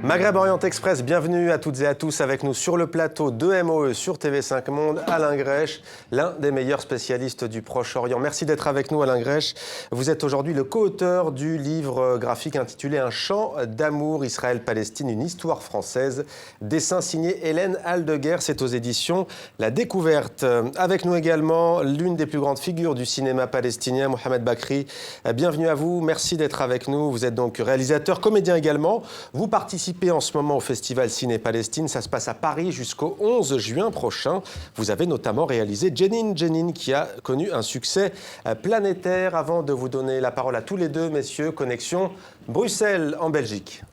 Maghreb Orient Express, bienvenue à toutes et à tous avec nous sur le plateau de MOE sur TV5 Monde. Alain Grèche, l'un des meilleurs spécialistes du Proche-Orient. Merci d'être avec nous, Alain Grèche. Vous êtes aujourd'hui le co-auteur du livre graphique intitulé Un chant d'amour, Israël-Palestine, une histoire française. Dessin signé Hélène Aldeguer, c'est aux éditions La Découverte. Avec nous également l'une des plus grandes figures du cinéma palestinien, Mohamed Bakri. Bienvenue à vous, merci d'être avec nous. Vous êtes donc réalisateur, comédien également. Vous participez en ce moment au Festival Ciné-Palestine. Ça se passe à Paris jusqu'au 11 juin prochain. Vous avez notamment réalisé Jenin, qui a connu un succès planétaire. Avant de vous donner la parole à tous les deux, messieurs, connexion Bruxelles en Belgique.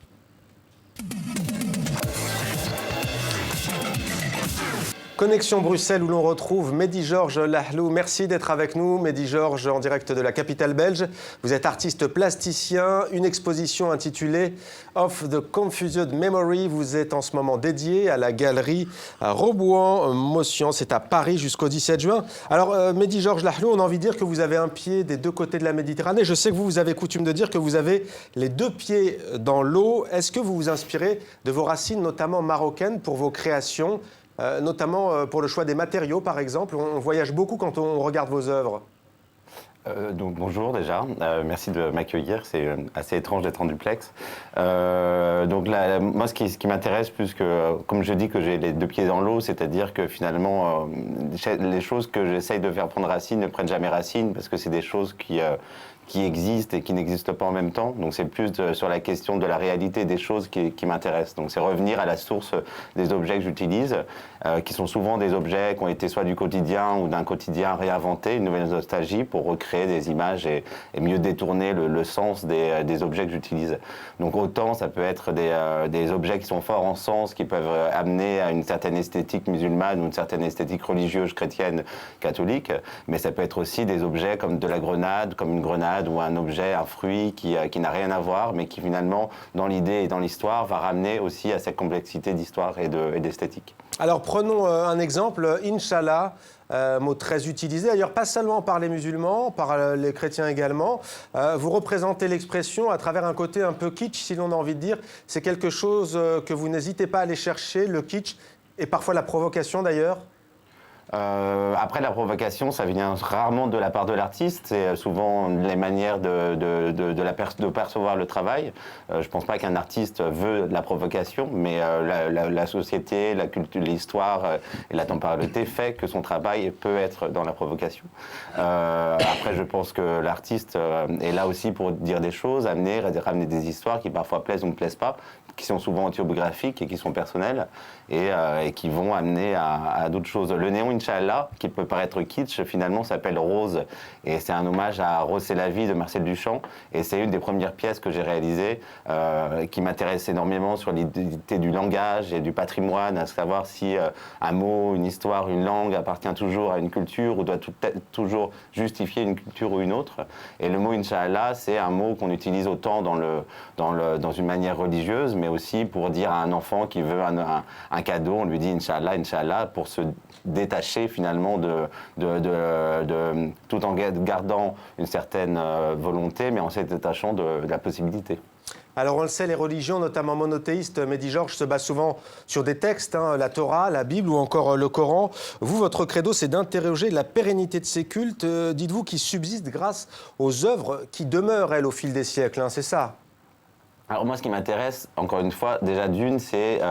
Connexion Bruxelles où l'on retrouve Mehdi Georges Lahlou. Merci d'être avec nous. Mehdi Georges en direct de la capitale belge. Vous êtes artiste plasticien. Une exposition intitulée Of the Confused Memory vous êtes en ce moment dédiée à la galerie Robouan-Motion. C'est à Paris jusqu'au 17 juin. Alors Mehdi Georges Lahlou, on a envie de dire que vous avez un pied des deux côtés de la Méditerranée. Je sais que vous avez coutume de dire que vous avez les deux pieds dans l'eau. Est-ce que vous vous inspirez de vos racines, notamment marocaines, pour vos créations ? Notamment pour le choix des matériaux, par exemple. On voyage beaucoup quand on regarde vos œuvres. Donc bonjour déjà, merci de m'accueillir, c'est assez étrange d'être en duplex. Moi ce qui m'intéresse plus que, comme je dis que j'ai les deux pieds dans l'eau, c'est-à-dire que finalement les choses que j'essaye de faire prendre racine ne prennent jamais racine parce que c'est des choses qui existent et qui n'existent pas en même temps. Donc c'est plus sur la question de la réalité des choses qui m'intéresse. Donc c'est revenir à la source des objets que j'utilise, qui sont souvent des objets qui ont été soit du quotidien ou d'un quotidien réinventé, une nouvelle nostalgie pour recréer des images et mieux détourner le sens des objets que j'utilise. Donc autant ça peut être des objets qui sont forts en sens, qui peuvent amener à une certaine esthétique musulmane ou une certaine esthétique religieuse chrétienne catholique, mais ça peut être aussi des objets comme de la grenade, comme une grenade ou un objet, un fruit qui n'a rien à voir, mais qui finalement, dans l'idée et dans l'histoire, va ramener aussi à cette complexité d'histoire et d'esthétique. Alors prenons un exemple, Inch'Allah, mot très utilisé, d'ailleurs pas seulement par les musulmans, par les chrétiens également. Vous représentez l'expression à travers un côté un peu kitsch, si l'on a envie de dire. C'est quelque chose que vous n'hésitez pas à aller chercher, le kitsch, et parfois la provocation d'ailleurs. Après la provocation, ça vient rarement de la part de l'artiste, c'est souvent les manières de percevoir le travail. Je ne pense pas qu'un artiste veut de la provocation, mais la société, la culture, l'histoire et la temporalité fait que son travail peut être dans la provocation. Après, je pense que l'artiste est là aussi pour dire des choses, ramener des histoires qui parfois plaisent ou ne plaisent pas, qui sont souvent autobiographiques et qui sont personnelles et qui vont amener à d'autres choses. Le néon Inch'Allah, qui peut paraître kitsch, finalement s'appelle Rose et c'est un hommage à Rose c'est la vie de Marcel Duchamp et c'est une des premières pièces que j'ai réalisées qui m'intéresse énormément sur l'idée du langage et du patrimoine, à savoir si un mot, une histoire, une langue appartient toujours à une culture ou doit toujours justifier une culture ou une autre. Et le mot Inch'Allah, c'est un mot qu'on utilise autant dans une manière religieuse, mais aussi pour dire à un enfant qui veut un cadeau, on lui dit Inch'Allah, Inch'Allah, pour se détacher finalement tout en gardant une certaine volonté, mais en se détachant de la possibilité. Alors on le sait, les religions, notamment monothéistes, Mehdi Georges, se basent souvent sur des textes, la Torah, la Bible ou encore le Coran. Vous, votre credo, c'est d'interroger la pérennité de ces cultes, dites-vous, qui subsistent grâce aux œuvres qui demeurent, elles, au fil des siècles, c'est ça ? Alors moi, ce qui m'intéresse, encore une fois, déjà d'une, c'est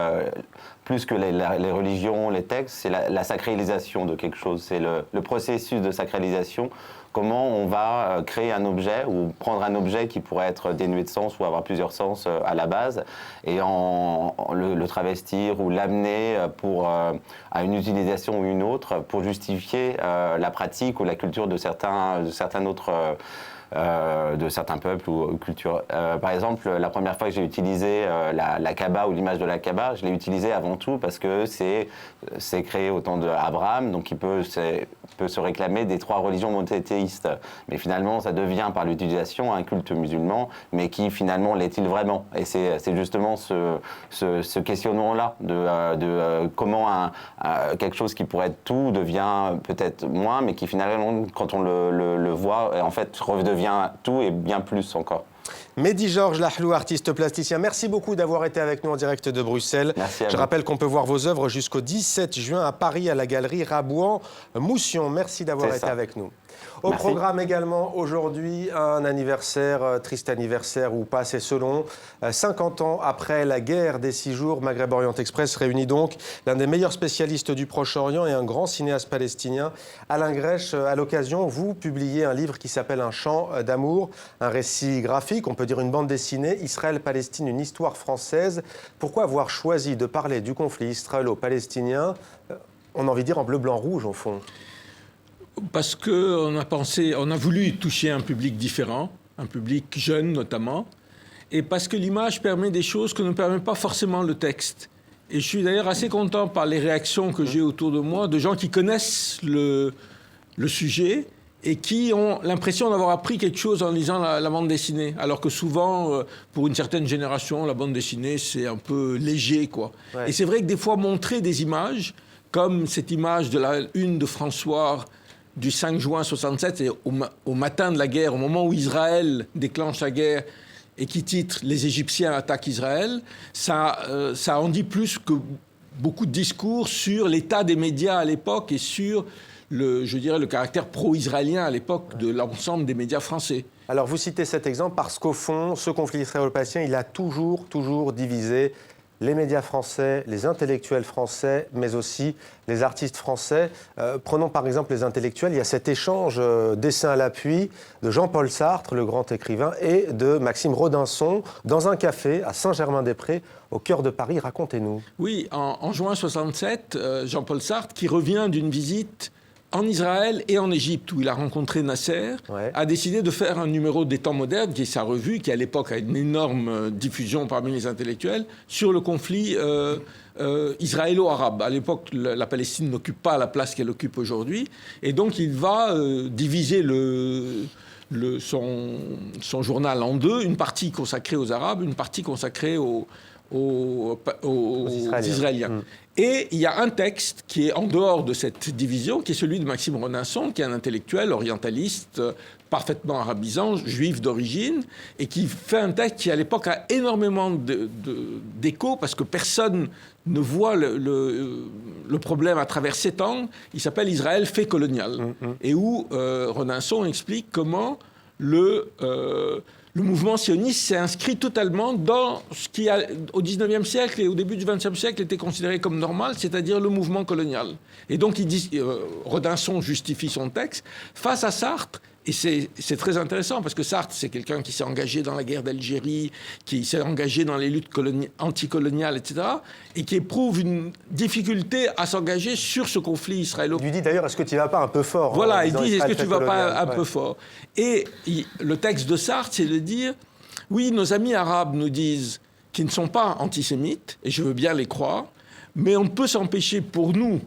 plus que les religions, les textes, c'est la sacralisation de quelque chose. C'est le processus de sacralisation. Comment on va créer un objet ou prendre un objet qui pourrait être dénué de sens ou avoir plusieurs sens à la base et le travestir ou l'amener à une utilisation ou une autre pour justifier la pratique ou la culture de certains autres de certains peuples ou cultures. Par exemple, la première fois que j'ai utilisé la Kaaba ou l'image de la Kaaba, je l'ai utilisée avant tout parce que c'est créé au temps d'Abraham, donc il peut se réclamer des trois religions monothéistes. Mais finalement, ça devient par l'utilisation un culte musulman, mais qui finalement l'est-il vraiment? Et c'est justement ce questionnement-là de comment quelque chose qui pourrait être tout devient peut-être moins, mais qui finalement, quand on le voit, en fait, redevient tout et bien plus encore. Mehdi Georges Lahlou, artiste plasticien, merci beaucoup d'avoir été avec nous en direct de Bruxelles. Merci à vous. Je rappelle qu'on peut voir vos œuvres jusqu'au 17 juin à Paris, à la galerie Rabouan-Moussion. Merci d'avoir été avec nous. Au programme également aujourd'hui, un anniversaire, triste anniversaire ou pas, c'est selon. 50 ans après la guerre des 6 jours, Maghreb Orient Express réunit donc l'un des meilleurs spécialistes du Proche-Orient et un grand cinéaste palestinien. Alain Grèche, à l'occasion, vous publiez un livre qui s'appelle Un chant d'amour, un récit graphique, on peut dire une bande dessinée, Israël-Palestine, une histoire française. Pourquoi avoir choisi de parler du conflit israélo-palestinien, on a envie de dire en bleu, blanc, rouge au fond? Parce qu'on a voulu toucher un public différent, un public jeune notamment, et parce que l'image permet des choses que ne permet pas forcément le texte. Et je suis d'ailleurs assez content par les réactions que j'ai autour de moi, de gens qui connaissent le sujet et qui ont l'impression d'avoir appris quelque chose en lisant la bande dessinée. Alors que souvent, pour une certaine génération, la bande dessinée, c'est un peu léger, quoi. Ouais. Et c'est vrai que des fois, montrer des images, comme cette image de la une de François du 5 juin 67, et au matin de la guerre, au moment où Israël déclenche la guerre et qui titre « Les Égyptiens attaquent Israël », ça en dit plus que beaucoup de discours sur l'état des médias à l'époque et sur le caractère pro-israélien à l'époque de l'ensemble des médias français. Alors vous citez cet exemple parce qu'au fond, ce conflit israélo-palestinien, il a toujours divisé les médias français, les intellectuels français, mais aussi les artistes français. Prenons par exemple les intellectuels. Il y a cet échange dessin à l'appui de Jean-Paul Sartre, le grand écrivain, et de Maxime Rodinson, dans un café à Saint-Germain-des-Prés, au cœur de Paris. Racontez-nous. Oui, en juin 67, Jean-Paul Sartre, qui revient d'une visite en Israël et en Égypte, où il a rencontré Nasser, a décidé de faire un numéro des temps modernes, qui est sa revue, qui à l'époque a une énorme diffusion parmi les intellectuels, sur le conflit israélo-arabe. À l'époque, la Palestine n'occupe pas la place qu'elle occupe aujourd'hui. Et donc, il va diviser son journal en deux, une partie consacrée aux Arabes, une partie consacrée aux Israéliens. Et il y a un texte qui est en dehors de cette division, qui est celui de Maxime Rodinson, qui est un intellectuel orientaliste, parfaitement arabisant, juif d'origine, et qui fait un texte qui, à l'époque, a énormément d'écho, parce que personne ne voit le problème à travers cet angle. Il s'appelle « Israël fait colonial », et où Rodinson explique comment le mouvement sioniste s'est inscrit totalement dans ce qui, au XIXe siècle et au début du XXe siècle, était considéré comme normal, c'est-à-dire le mouvement colonial. Et donc, Rodinson justifie son texte face à Sartre. Et c'est très intéressant, parce que Sartre, c'est quelqu'un qui s'est engagé dans la guerre d'Algérie, qui s'est engagé dans les luttes anticoloniales, etc., et qui éprouve une difficulté à s'engager sur ce conflit israélo. Il lui dit d'ailleurs, est-ce que tu ne vas pas un peu fort? Voilà, il dit, est-ce que tu ne vas pas un peu fort? Et le texte de Sartre, c'est de dire, oui, nos amis arabes nous disent qu'ils ne sont pas antisémites, et je veux bien les croire, mais on ne peut s'empêcher pour nous,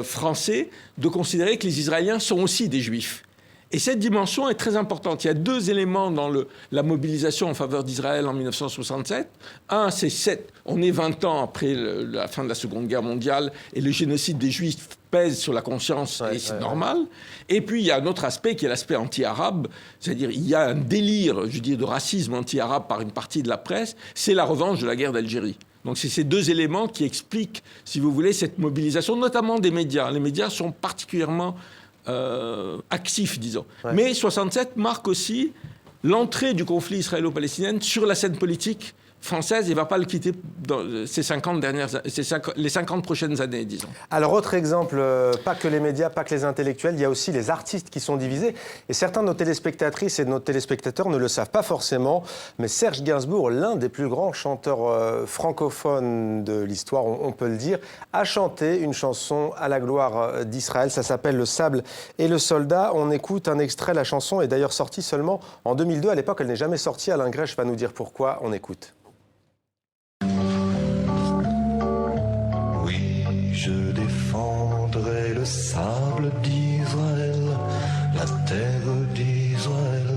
Français, de considérer que les Israéliens sont aussi des Juifs. Et cette dimension est très importante. Il y a deux éléments dans la mobilisation en faveur d'Israël en 1967. Un, on est 20 ans après la fin de la Seconde Guerre mondiale et le génocide des Juifs pèse sur la conscience et c'est normal. Et puis il y a un autre aspect qui est l'aspect anti-arabe, c'est-à-dire il y a un délire, je dis, de racisme anti-arabe par une partie de la presse. C'est la revanche de la guerre d'Algérie. Donc c'est ces deux éléments qui expliquent, si vous voulez, cette mobilisation, notamment des médias. Les médias sont particulièrement actif, disons. Mais 67 marque aussi l'entrée du conflit israélo-palestinien sur la scène politique française et ne va pas le quitter dans les 50 prochaines années, disons. Alors, autre exemple, pas que les médias, pas que les intellectuels, il y a aussi les artistes qui sont divisés. Et certains de nos téléspectatrices et de nos téléspectateurs ne le savent pas forcément, mais Serge Gainsbourg, l'un des plus grands chanteurs francophones de l'histoire, on peut le dire, a chanté une chanson à la gloire d'Israël. Ça s'appelle « Le sable et le soldat ». On écoute un extrait. La chanson est d'ailleurs sortie seulement en 2002. À l'époque, elle n'est jamais sortie. Alain Grèche va nous dire pourquoi. On écoute. Je défendrai le sable d'Israël, la terre d'Israël,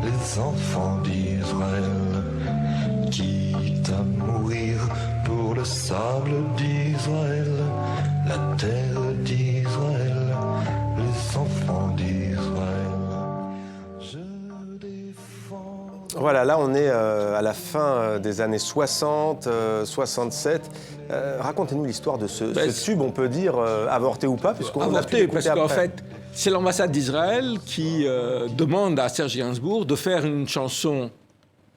les enfants d'Israël, quitte à mourir pour le sable d'Israël, la terre d'Israël, les enfants d'Israël. Je défends Voilà, là on est à la fin des années 60, 67. Racontez-nous l'histoire de ce tube, on peut dire, avorté ou pas, puisqu'on l'a pu avorté, écouter parce qu'en après. fait, c'est l'ambassade d'Israël qui demande à Serge Gainsbourg de faire une chanson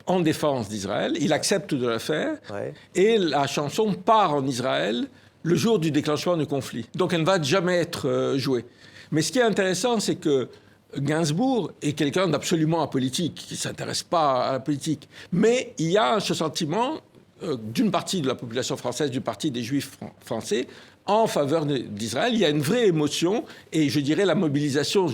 en défense d'Israël. Il accepte de la faire, Ouais. et la chanson part en Israël le jour du déclenchement du conflit. Donc elle ne va jamais être jouée. Mais ce qui est intéressant, c'est que Gainsbourg est quelqu'un d'absolument apolitique, qui ne s'intéresse pas à la politique. Mais il y a ce sentiment d'une partie de la population française, du parti des Juifs français, en faveur d'Israël. Il y a une vraie émotion, et je dirais la mobilisation,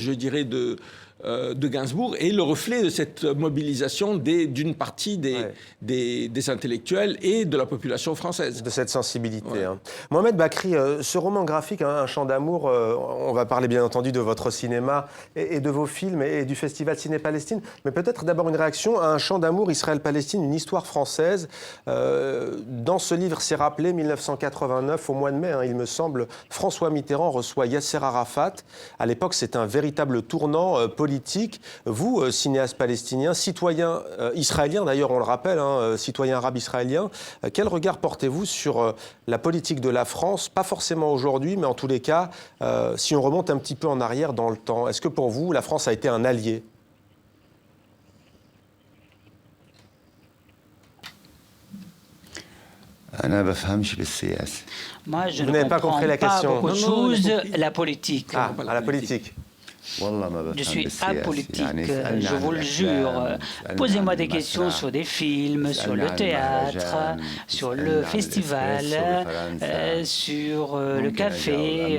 de Gainsbourg est le reflet de cette mobilisation d'une partie des intellectuels et de la population française. De cette sensibilité. Ouais. Hein. Mohamed Bakri, ce roman graphique, Un chant d'amour, on va parler bien entendu de votre cinéma et de vos films et du festival Ciné-Palestine, mais peut-être d'abord une réaction à Un chant d'amour, Israël-Palestine, une histoire française. Dans ce livre, c'est rappelé, 1989, au mois de mai, il me semble, François Mitterrand reçoit Yasser Arafat. À l'époque, c'est un véritable tournant politique. Vous, cinéaste palestinien, citoyen israélien, d'ailleurs on le rappelle, citoyen arabe israélien, quel regard portez-vous sur la politique de la France, pas forcément aujourd'hui, mais en tous les cas, si on remonte un petit peu en arrière dans le temps, est-ce que pour vous, la France a été un allié ? Moi, je Vous ne n'avez pas comprends compris la question. beaucoup de choses, la politique. Ah, à la politique. Je suis apolitique, je vous le jure. Posez-moi des questions sur des films, sur le théâtre, sur le festival, sur le café,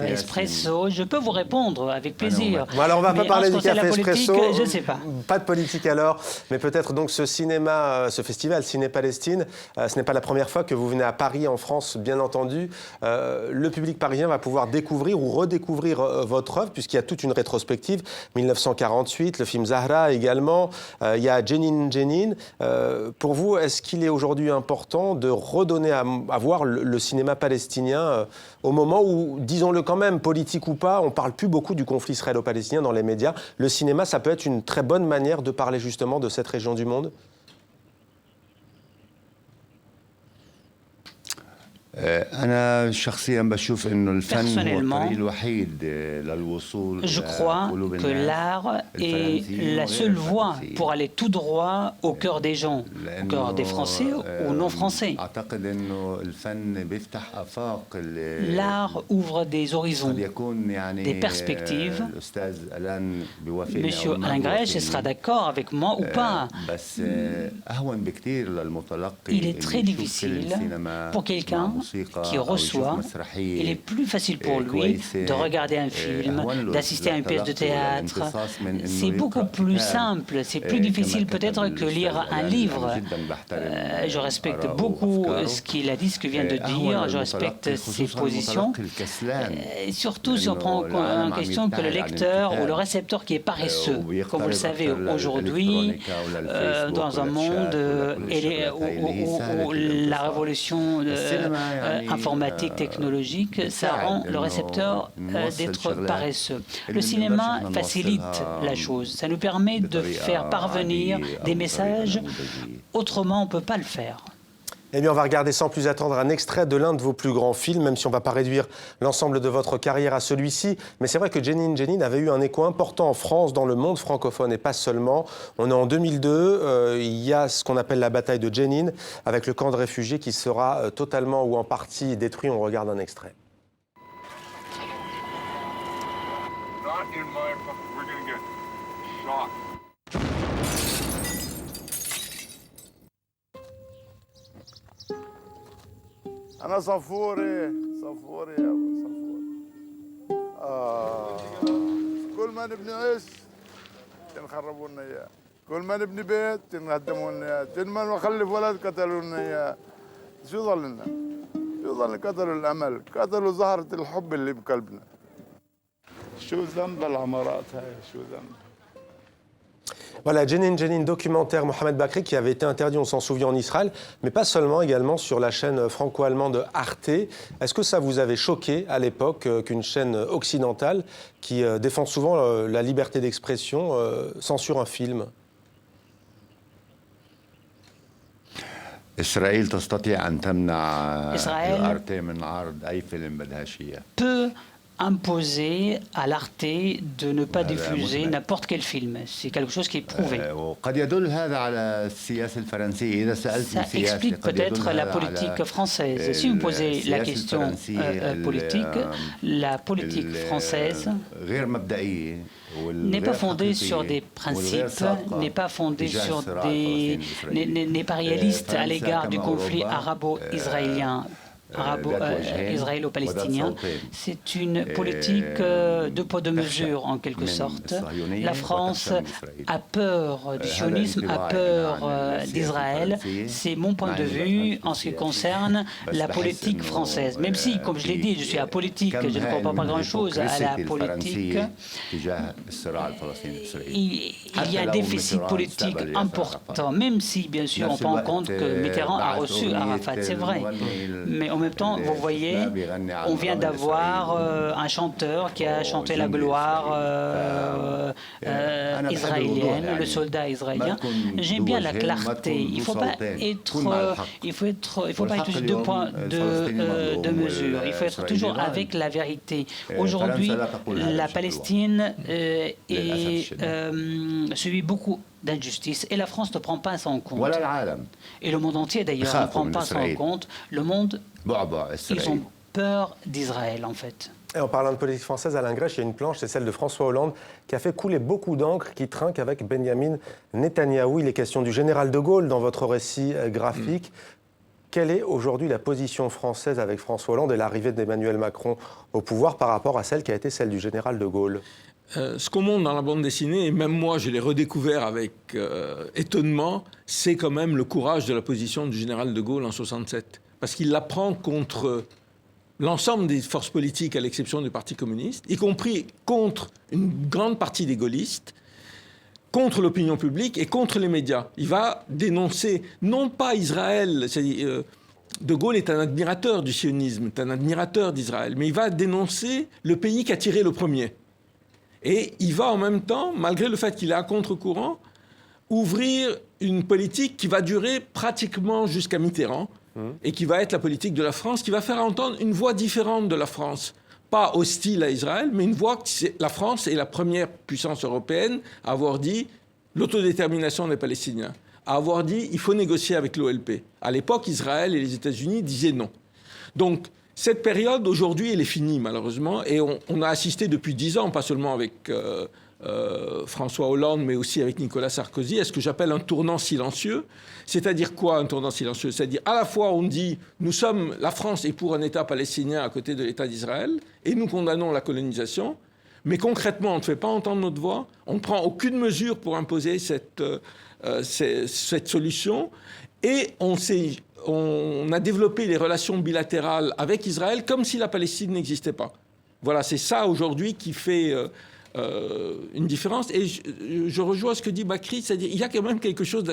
espresso. Je peux vous répondre avec plaisir. Bon, alors on ne va pas parler du café politique, espresso. je ne sais pas. Pas de politique alors, mais peut-être donc ce cinéma, ce festival Ciné-Palestine, ce n'est pas la première fois que vous venez à Paris, en France, bien entendu. Le public parisien va pouvoir découvrir ou redécouvrir votre œuvre, puisqu'il y a toute une rétrospective, 1948, le film Zahra également, il y a Jenin Jenin. Pour vous, est-ce qu'il est aujourd'hui important de redonner à voir le cinéma palestinien au moment où, disons-le quand même, politique ou pas, on ne parle plus beaucoup du conflit israélo-palestinien dans les médias. Le cinéma, ça peut être une très bonne manière de parler justement de cette région du monde ? Personnellement, je crois que l'art est la seule voie pour aller tout droit au cœur des gens, au cœur des Français ou non-Français. L'art ouvre des horizons, des perspectives. Monsieur Alain Grèche sera d'accord avec moi ou pas. Il est très difficile pour quelqu'un qui reçoit, il est plus facile pour lui de regarder un film, d'assister à une pièce de théâtre. C'est beaucoup plus simple, c'est plus difficile peut-être que lire un livre. Je respecte beaucoup ce qu'il a dit, ce qu'il vient de dire, je respecte ses positions. Et surtout si on prend en question que le lecteur ou le récepteur qui est paresseux, comme vous le savez aujourd'hui, dans un monde où la révolution informatique, technologique, ça rend le récepteur d'être paresseux. Le cinéma facilite la chose. Ça nous permet de faire parvenir des messages. Autrement, on ne peut pas le faire. Eh bien, on va regarder sans plus attendre un extrait de l'un de vos plus grands films, même si on ne va pas réduire l'ensemble de votre carrière à celui-ci. Mais c'est vrai que Jenin Jenin avait eu un écho important en France, dans le monde francophone, et pas seulement. On est en 2002, il y a ce qu'on appelle la bataille de Jenin, avec le camp de réfugiés qui sera totalement ou en partie détruit. On regarde un extrait. أنا صفوري صفوري يا أبو صفوري كل ما نبني عش تنخربوا لنا إياه كل ما نبني بيت تنهدموا لنا إياه كل ما نخلف ولد قتلوا لنا إياه شو ظل لنا؟ شو ظل؟ قتلوا الأمل قتلوا زهرة الحب اللي بقلبنا شو ذنب العمارات هاي شو ذنب Voilà, Jenin Jenin, documentaire Mohamed Bakri qui avait été interdit, on s'en souvient, en Israël, mais pas seulement, également sur la chaîne franco-allemande Arte. Est-ce que ça vous avait choqué à l'époque qu'une chaîne occidentale qui défend souvent la liberté d'expression censure un film ? Israël peut imposer à l'Arte de ne pas diffuser n'importe quel film. C'est quelque chose qui est prouvé. Ça explique peut-être la politique française. Si vous posez la question politique, la politique française n'est pas fondée sur des principes, n'est pas fondée sur des... n'est pas réaliste à l'égard du conflit arabo-israélien. Israélo-palestinien. C'est une politique de poids de mesure en quelque sorte. La France a peur du sionisme, a peur d'Israël. C'est mon point de vue en ce qui concerne la politique française. Même si, comme je l'ai dit, je suis apolitique, je ne comprends pas grand-chose à la politique. Il y a un déficit politique important, même si, bien sûr, on prend en compte que Mitterrand a reçu Arafat, c'est vrai. Mais en même temps, vous voyez, on vient d'avoir un chanteur qui a chanté la gloire israélienne, le soldat israélien. J'aime bien la clarté. Il ne faut pas être, il faut pas être deux points de mesure. Il faut être toujours avec la vérité. Aujourd'hui, la Palestine subit beaucoup d'injustice et la France ne prend pas ça en compte. Et le monde entier d'ailleurs ne prend pas ça en compte. Le monde, ils ont peur d'Israël en fait. Et en parlant de politique française, Alain Grèche, il y a une planche, c'est celle de François Hollande, qui a fait couler beaucoup d'encre, qui trinque avec Benyamin Netanyahou. Il est question du général de Gaulle dans votre récit graphique. Quelle est aujourd'hui la position française avec François Hollande et l'arrivée d'Emmanuel Macron au pouvoir par rapport à celle qui a été celle du général de Gaulle ? Ce qu'on montre dans la bande dessinée, et même moi je l'ai redécouvert avec étonnement, c'est quand même le courage de la position du général de Gaulle en 1967. Parce qu'il la prend contre l'ensemble des forces politiques, à l'exception du Parti communiste, y compris contre une grande partie des gaullistes, contre l'opinion publique et contre les médias. Il va dénoncer, non pas Israël, c'est-à-dire, de Gaulle est un admirateur du sionisme, est un admirateur d'Israël, mais il va dénoncer le pays qui a tiré le premier. Et il va en même temps, malgré le fait qu'il est à contre-courant, ouvrir une politique qui va durer pratiquement jusqu'à Mitterrand et qui va être la politique de la France, qui va faire entendre une voix différente de la France. Pas hostile à Israël, mais une voix que la France est la première puissance européenne à avoir dit l'autodétermination des Palestiniens, à avoir dit il faut négocier avec l'OLP. À l'époque, Israël et les États-Unis disaient non. Donc, cette période, aujourd'hui, elle est finie, malheureusement, et on a assisté depuis 10 ans, pas seulement avec François Hollande, mais aussi avec Nicolas Sarkozy, à ce que j'appelle un tournant silencieux. C'est-à-dire quoi, un tournant silencieux ? C'est-à-dire, à la fois, on dit, la France est pour un État palestinien à côté de l'État d'Israël, et nous condamnons la colonisation, mais concrètement, on ne fait pas entendre notre voix, on ne prend aucune mesure pour imposer cette solution, et on a développé les relations bilatérales avec Israël comme si la Palestine n'existait pas. Voilà, c'est ça aujourd'hui qui fait une différence. Et je rejoins ce que dit Bakri, c'est-à-dire qu'il y a quand même quelque chose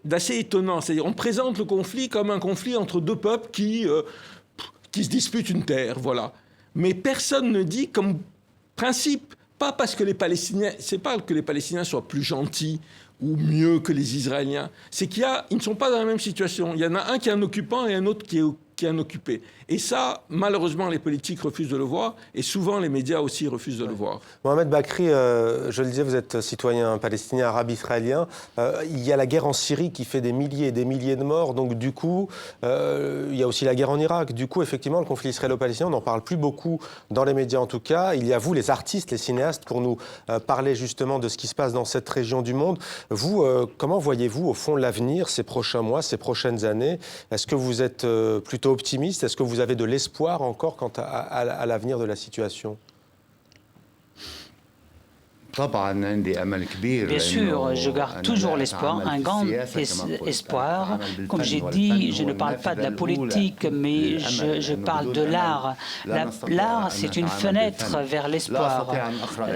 d'assez étonnant. C'est-à-dire on présente le conflit comme un conflit entre deux peuples qui se disputent une terre, voilà. Mais personne ne dit comme principe, pas parce que les Palestiniens, c'est pas que les Palestiniens soient plus gentils ou mieux que les Israéliens, c'est qu'ils ne sont pas dans la même situation. Il y en a un qui est un occupant et un autre qui est un occupé. Et ça, malheureusement, les politiques refusent de le voir, et souvent les médias aussi refusent de le voir. Mohamed Bakri, je le disais, vous êtes citoyen palestinien, arabe-israélien. Il y a la guerre en Syrie qui fait des milliers et des milliers de morts, donc du coup, il y a aussi la guerre en Irak. Du coup, effectivement, le conflit israélo-palestinien, on n'en parle plus beaucoup dans les médias en tout cas. Il y a vous, les artistes, les cinéastes, pour nous parler justement de ce qui se passe dans cette région du monde. Vous, comment voyez-vous, au fond, l'avenir, ces prochains mois, ces prochaines années ? Est-ce que vous êtes plutôt optimiste ? Est-ce que vous avez de l'espoir encore quant à l'avenir de la situation ? Bien sûr, je garde toujours l'espoir, un grand espoir. Comme j'ai dit, je ne parle pas de la politique, mais je parle de l'art. L'art, c'est une fenêtre vers l'espoir.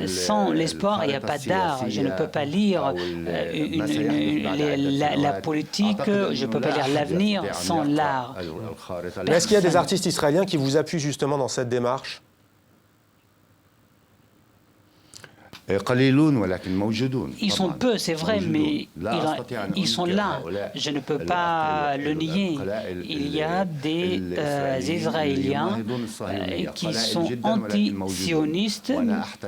Sans l'espoir, il n'y a pas d'art. Je ne peux pas lire la politique, je ne peux pas lire l'avenir sans l'art. Mais est-ce qu'il y a des artistes israéliens qui vous appuient justement dans cette démarche ? Ils sont peu, c'est vrai, mais ils sont là. Je ne peux pas le nier. Il y a des Israéliens qui sont anti-sionistes.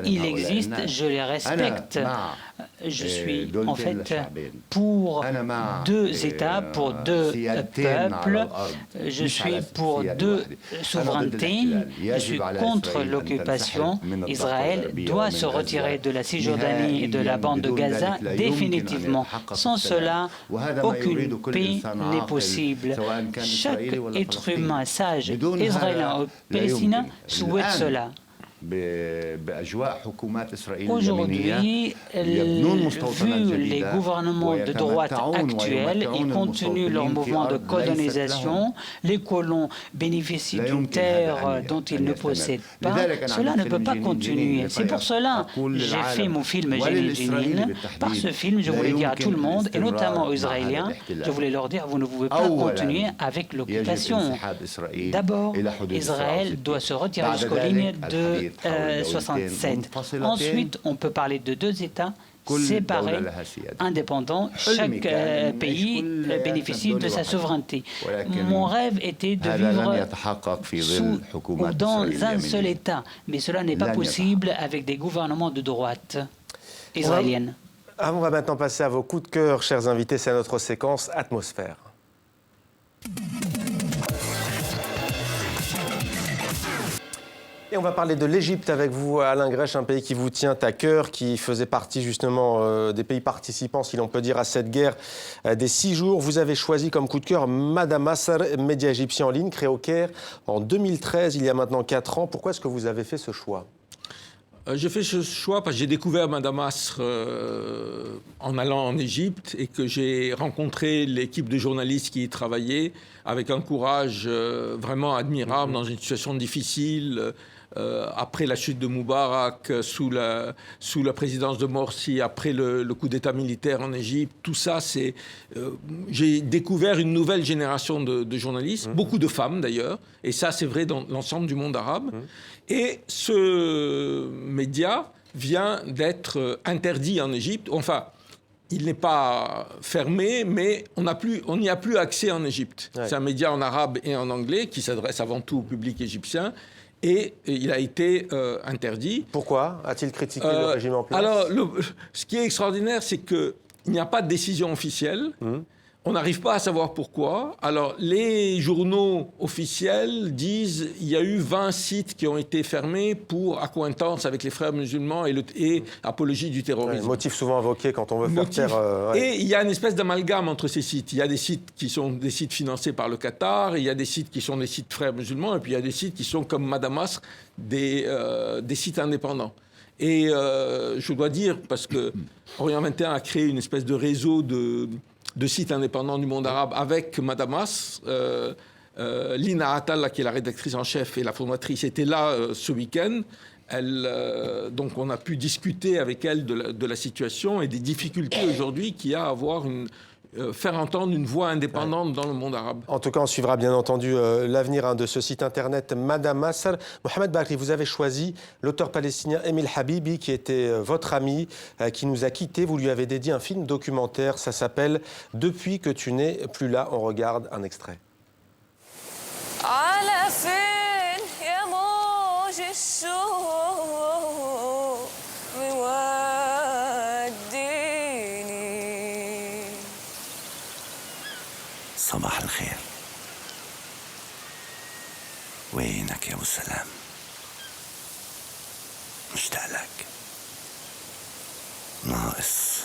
Il existe, je les respecte. Je suis en fait pour deux États, pour deux peuples. Je suis pour deux souverainetés. Je suis contre l'occupation. Israël doit se retirer de la Cisjordanie et de la bande de Gaza définitivement. Sans cela, aucune paix n'est possible. Chaque être humain sage, israélien ou palestinien, souhaite cela. Aujourd'hui, vu les gouvernements de droite actuels, ils continuent leur mouvement de colonisation. Les colons bénéficient d'une terre dont ils ne possèdent pas. Cela ne peut pas continuer. C'est pour cela que j'ai fait mon film Génie du Nil. Par ce film, je voulais dire à tout le monde, et notamment aux Israéliens, je voulais leur dire, vous ne pouvez pas continuer avec l'occupation. D'abord, Israël doit se retirer jusqu'aux lignes de 67. Ensuite, on peut parler de deux États séparés, indépendants. Chaque pays bénéficie de sa souveraineté. Mon rêve était de vivre dans un seul État, mais cela n'est pas possible avec des gouvernements de droite israélienne. On va maintenant passer à vos coups de cœur, chers invités. C'est notre séquence Atmosphère. Et on va parler de l'Égypte avec vous, Alain Grech, un pays qui vous tient à cœur, qui faisait partie justement des pays participants, si l'on peut dire, à cette guerre des 6 jours. Vous avez choisi comme coup de cœur Madame Asr, média égyptien en ligne, créé au Caire en 2013, il y a maintenant 4 ans. Pourquoi est-ce que vous avez fait ce choix ? J'ai fait ce choix parce que j'ai découvert Madame Asr en allant en Égypte et que j'ai rencontré l'équipe de journalistes qui y travaillaient avec un courage vraiment admirable dans une situation difficile. Après la chute de Moubarak, sous la présidence de Morsi, après le coup d'État militaire en Égypte, tout ça, j'ai découvert une nouvelle génération de journalistes, beaucoup de femmes d'ailleurs, et ça c'est vrai dans l'ensemble du monde arabe. Et ce média vient d'être interdit en Égypte, enfin, il n'est pas fermé, mais on n'y a plus accès en Égypte. Ouais. C'est un média en arabe et en anglais qui s'adresse avant tout au public égyptien. Et il a été interdit. Pourquoi a-t-il critiqué le régime en place ? Alors, ce qui est extraordinaire, c'est qu'il n'y a pas de décision officielle. On n'arrive pas à savoir pourquoi. Alors, les journaux officiels disent qu'il y a eu 20 sites qui ont été fermés pour accointance avec les frères musulmans et apologie du terrorisme. Motif souvent invoqué quand on veut faire taire... Et il y a une espèce d'amalgame entre ces sites. Il y a des sites qui sont des sites financés par le Qatar, il y a des sites qui sont des sites frères musulmans, et puis il y a des sites qui sont, comme Madame Asr, des sites indépendants. Et je dois dire, parce que Orient 21 a créé une espèce de réseau de sites indépendants du monde arabe avec Madame Asr. Lina Atalla, qui est la rédactrice en chef et la fondatrice, était là ce week-end. Donc on a pu discuter avec elle de la situation et des difficultés aujourd'hui qu'il y a à faire entendre une voix indépendante dans le monde arabe. En tout cas, on suivra bien entendu l'avenir de ce site internet Madame Asr. Mohamed Bakri, vous avez choisi l'auteur palestinien Emile Habibi, qui était votre ami, qui nous a quittés. Vous lui avez dédié un film documentaire, ça s'appelle « Depuis que tu n'es plus là ». On regarde un extrait. صباح الخير. وينك يا ابو السلام؟ مشتاق لك. ناقص.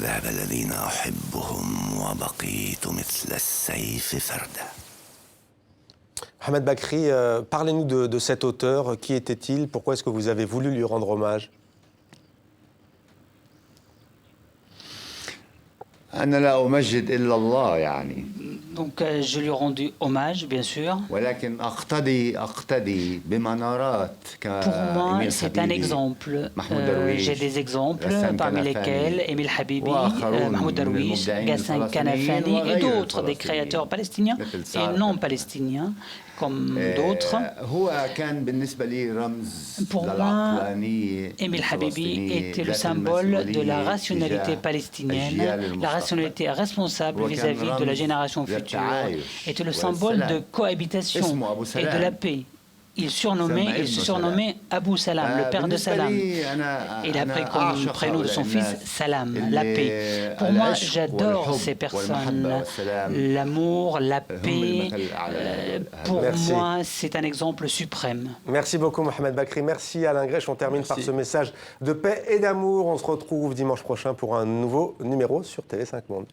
ذهب الذين احبهم وبقيت مثل السيف فردا. Mohamed Bakri, parlez-nous de cet auteur. Qui était-il? Pourquoi est-ce que vous avez voulu lui rendre hommage? Donc je lui ai rendu hommage, bien sûr. Pour moi, c'est un exemple. J'ai des exemples, parmi lesquels Emile Habibi, Mahmoud Darwish, Ghassan Kanafani et d'autres, des créateurs palestiniens et non palestiniens, comme d'autres. Pour moi, Émile Habibi était le symbole de la rationalité palestinienne, la rationalité responsable vis-à-vis de la génération future, était le symbole de cohabitation et de la paix. Il se surnommait Abou Salam, le père de Salam. Il a pris comme prénom de son fils Salam, la paix. Pour moi, j'adore ces personnes. L'amour, la paix, pour moi, c'est un exemple suprême. Merci beaucoup Mohamed Bakri, merci Alain Grèche. On termine par ce message de paix et d'amour. On se retrouve dimanche prochain pour un nouveau numéro sur TV5 Monde.